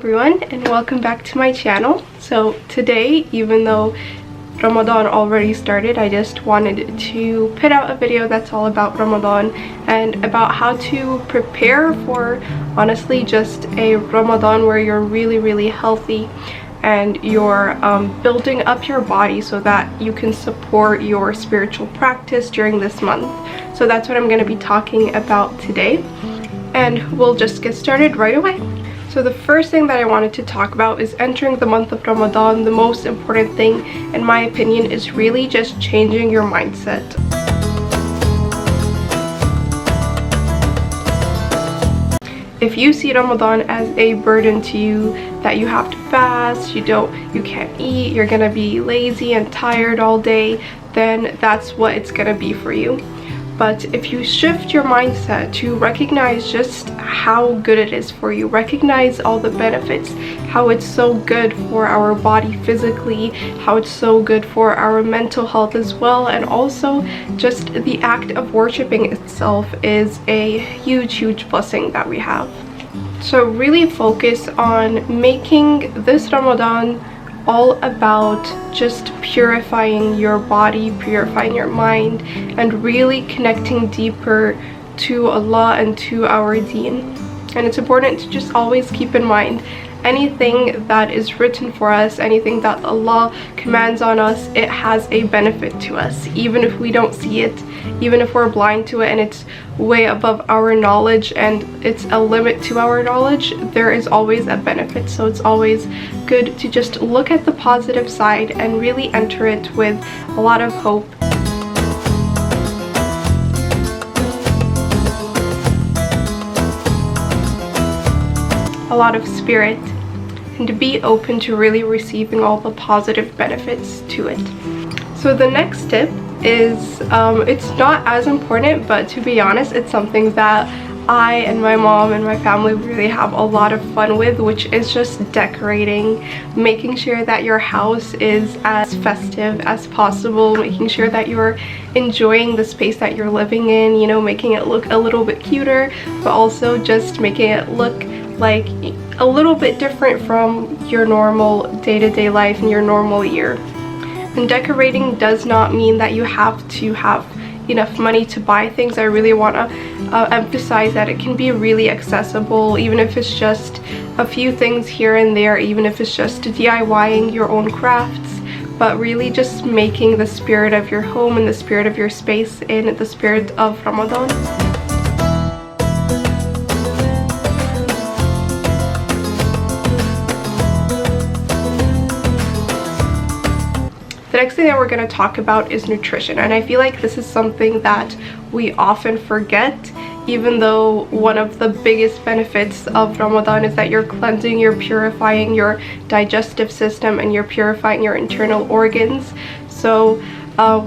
everyone, and welcome back to my channel. So today, even though Ramadan already started, I just wanted to put out a video that's all about Ramadan and about how to prepare for honestly just a Ramadan where you're really healthy and you're building up your body so that you can support your spiritual practice during this month. So that's what I'm going to be talking about today, and we'll just get started right away. So the first thing that I wanted to talk about is entering the month of Ramadan. The most important thing, in my opinion, is really just changing your mindset. If you see Ramadan as a burden to you, that you have to fast, you can't eat, you're gonna be lazy and tired all day, then that's what it's gonna be for you. But if you shift your mindset to recognize just how good it is for you, recognize all the benefits, how it's so good for our body physically, how it's so good for our mental health as well, and also just the act of worshiping itself is a huge blessing that we have. So really focus on making this Ramadan all about just purifying your body, purifying your mind, and really connecting deeper to Allah and to our deen. And it's important to just always keep in mind anything that is written for us, anything that Allah commands on us, it has a benefit to us, even if we don't see it, even if we're blind to it and it's way above our knowledge and it's a limit to our knowledge, there is always a benefit. So it's always good to just look at the positive side and really enter it with a lot of hope. A lot of spirit, and to be open to really receiving all the positive benefits to it. So the next tip is, it's not as important, but to be honest, it's something that I and my mom and my family really have a lot of fun with, which is just decorating, making sure that your house is as festive as possible, making sure that you're enjoying the space that you're living in, you know, making it look a little bit cuter, but also just making it look like a little bit different from your normal day-to-day life and your normal year. And decorating does not mean that you have to have enough money to buy things. I really want to emphasize that it can be really accessible, even if it's just a few things here and there, even if it's just DIYing your own crafts, but really just making the spirit of your home and the spirit of your space in the spirit of Ramadan. The next thing that we're going to talk about is nutrition, and I feel like this is something that we often forget, even though one of the biggest benefits of Ramadan is that you're cleansing, you're purifying your digestive system, and you're purifying your internal organs. So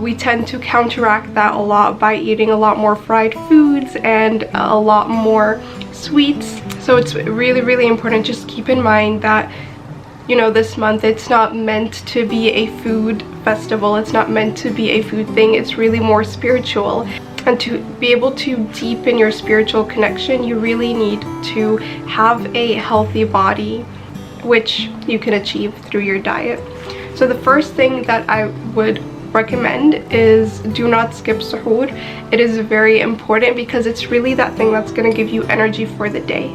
we tend to counteract that a lot by eating a lot more fried foods and a lot more sweets. So it's really important. Just keep in mind that, you know, this month it's not meant to be a food festival, it's not meant to be a food thing, it's really more spiritual. And to be able to deepen your spiritual connection, you really need to have a healthy body, which you can achieve through your diet. So the first thing that I would recommend is do not skip suhoor. It is very important because it's really that thing that's going to give you energy for the day.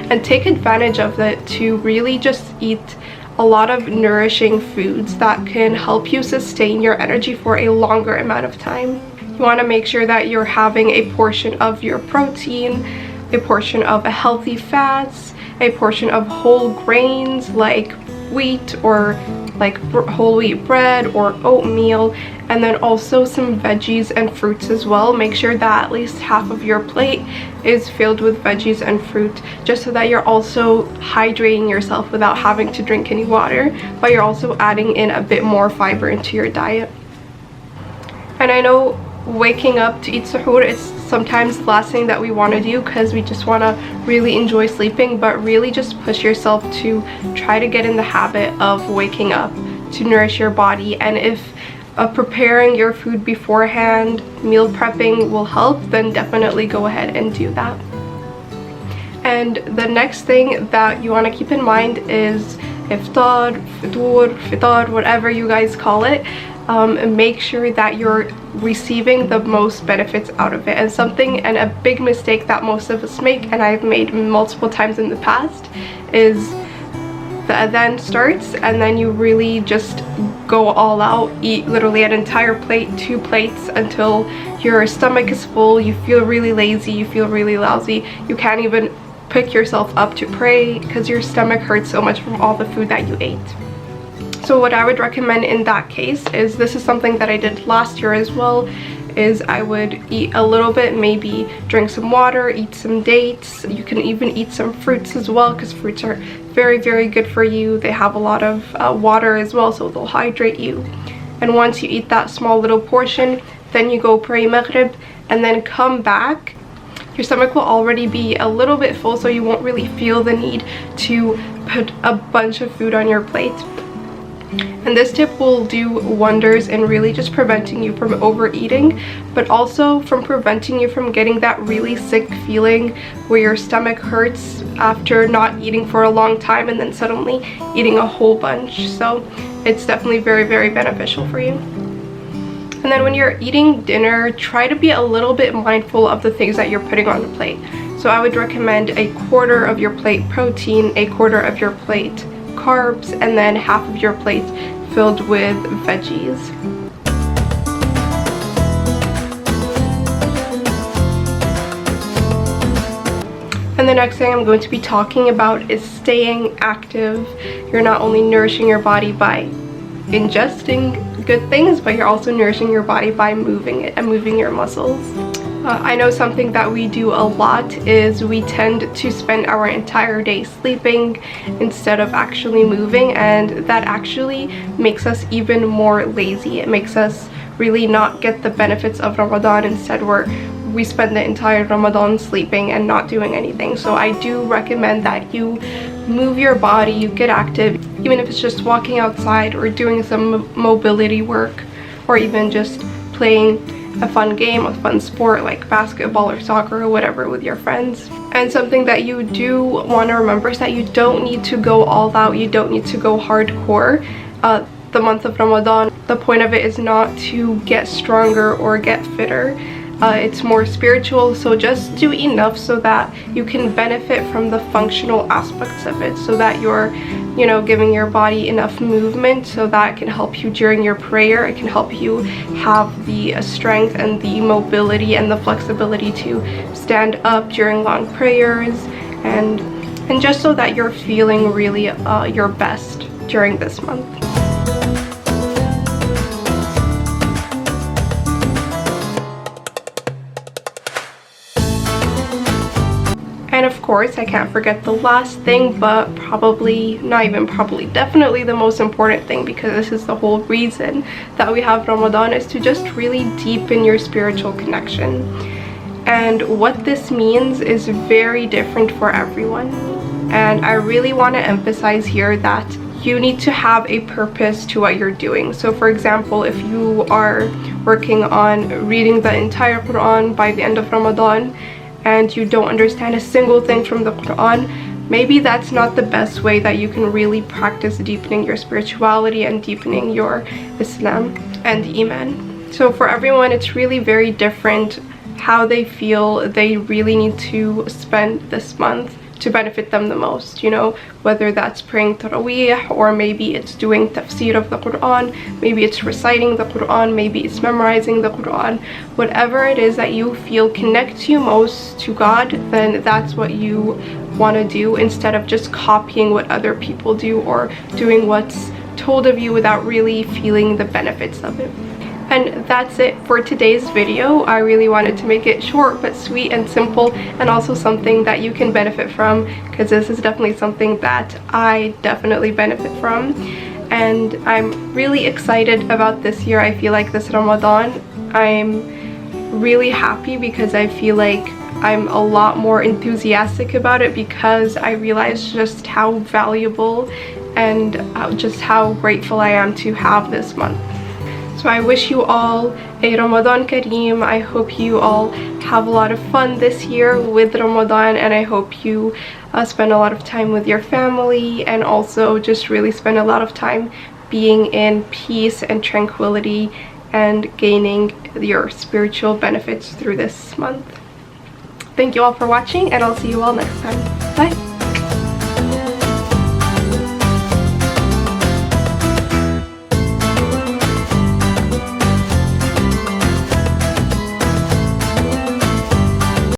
And take advantage of it to really just eat a lot of nourishing foods that can help you sustain your energy for a longer amount of time. You want to make sure that you're having a portion of your protein, a portion of a healthy fats, a portion of whole grains like wheat or like whole wheat bread or oatmeal, and then also some veggies and fruits as well. Make sure that at least half of your plate is filled with veggies and fruit, just so that you're also hydrating yourself without having to drink any water, but you're also adding in a bit more fiber into your diet. And I know waking up to eat suhoor is sometimes the last thing that we want to do because we just want to really enjoy sleeping, but really just push yourself to try to get in the habit of waking up to nourish your body. And if preparing your food beforehand, meal prepping will help, then definitely go ahead and do that. And the next thing that you want to keep in mind is iftar, fitar, whatever you guys call it. Make sure that you're receiving the most benefits out of it. And a big mistake that most of us make, and I've made multiple times in the past, is the adhan starts and then you really just go all out, eat literally an entire plate, 2 plates, until your stomach is full, you feel really lazy, you feel really lousy, you can't even pick yourself up to pray because your stomach hurts so much from all the food that you ate. So what I would recommend in that case is, this is something that I did last year as well, is I would eat a little bit, maybe drink some water, eat some dates. You can even eat some fruits as well, because fruits are very, very good for you. They have a lot of water as well, so they'll hydrate you. And once you eat that small little portion, then you go pray Maghrib and then come back. Your stomach will already be a little bit full, so you won't really feel the need to put a bunch of food on your plate. And this tip will do wonders in really just preventing you from overeating, but also from preventing you from getting that really sick feeling where your stomach hurts after not eating for a long time and then suddenly eating a whole bunch. So it's definitely very, very beneficial for you. And then when you're eating dinner, try to be a little bit mindful of the things that you're putting on the plate. So I would recommend 1/4 of your plate protein, 1/4 of your plate carbs, and then half of your plate filled with veggies. And the next thing I'm going to be talking about is staying active. You're not only nourishing your body by ingesting good things, but you're also nourishing your body by moving it and moving your muscles. I know something that we do a lot is we tend to spend our entire day sleeping instead of actually moving, and that actually makes us even more lazy. It makes us really not get the benefits of Ramadan. Instead, we spend the entire Ramadan sleeping and not doing anything. So I do recommend that you move your body, you get active, even if it's just walking outside or doing some mobility work, or even just playing a fun game, a fun sport like basketball or soccer or whatever with your friends. And something that you do want to remember is that you don't need to go all out, you don't need to go hardcore. The month of Ramadan, the point of it is not to get stronger or get fitter. It's more spiritual, so just do enough so that you can benefit from the functional aspects of it, so that you're, you know, giving your body enough movement so that it can help you during your prayer. It can help you have the strength and the mobility and the flexibility to stand up during long prayers, and just so that you're feeling really your best during this month. And of course, I can't forget the last thing, but definitely the most important thing, because this is the whole reason that we have Ramadan, is to just really deepen your spiritual connection. And what this means is very different for everyone. And I really want to emphasize here that you need to have a purpose to what you're doing. So for example, if you are working on reading the entire Quran by the end of Ramadan, and you don't understand a single thing from the Quran, maybe that's not the best way that you can really practice deepening your spirituality and deepening your Islam and Iman. So for everyone, it's really very different how they feel they really need to spend this month to benefit them the most, you know, whether that's praying Taraweeh, or maybe it's doing tafsir of the Quran, maybe it's reciting the Quran, maybe it's memorizing the Quran. Whatever it is that you feel connects you most to God, then that's what you want to do, instead of just copying what other people do or doing what's told of you without really feeling the benefits of it. And that's it for today's video. I really wanted to make it short but sweet and simple, and also something that you can benefit from, because this is definitely something that I definitely benefit from. And I'm really excited about this year. I feel like this Ramadan, I'm really happy because I feel like I'm a lot more enthusiastic about it, because I realized just how valuable and just how grateful I am to have this month. So I wish you all a Ramadan Kareem. I hope you all have a lot of fun this year with Ramadan, and I hope you spend a lot of time with your family, and also just really spend a lot of time being in peace and tranquility and gaining your spiritual benefits through this month. Thank you all for watching, and I'll see you all next time. Bye!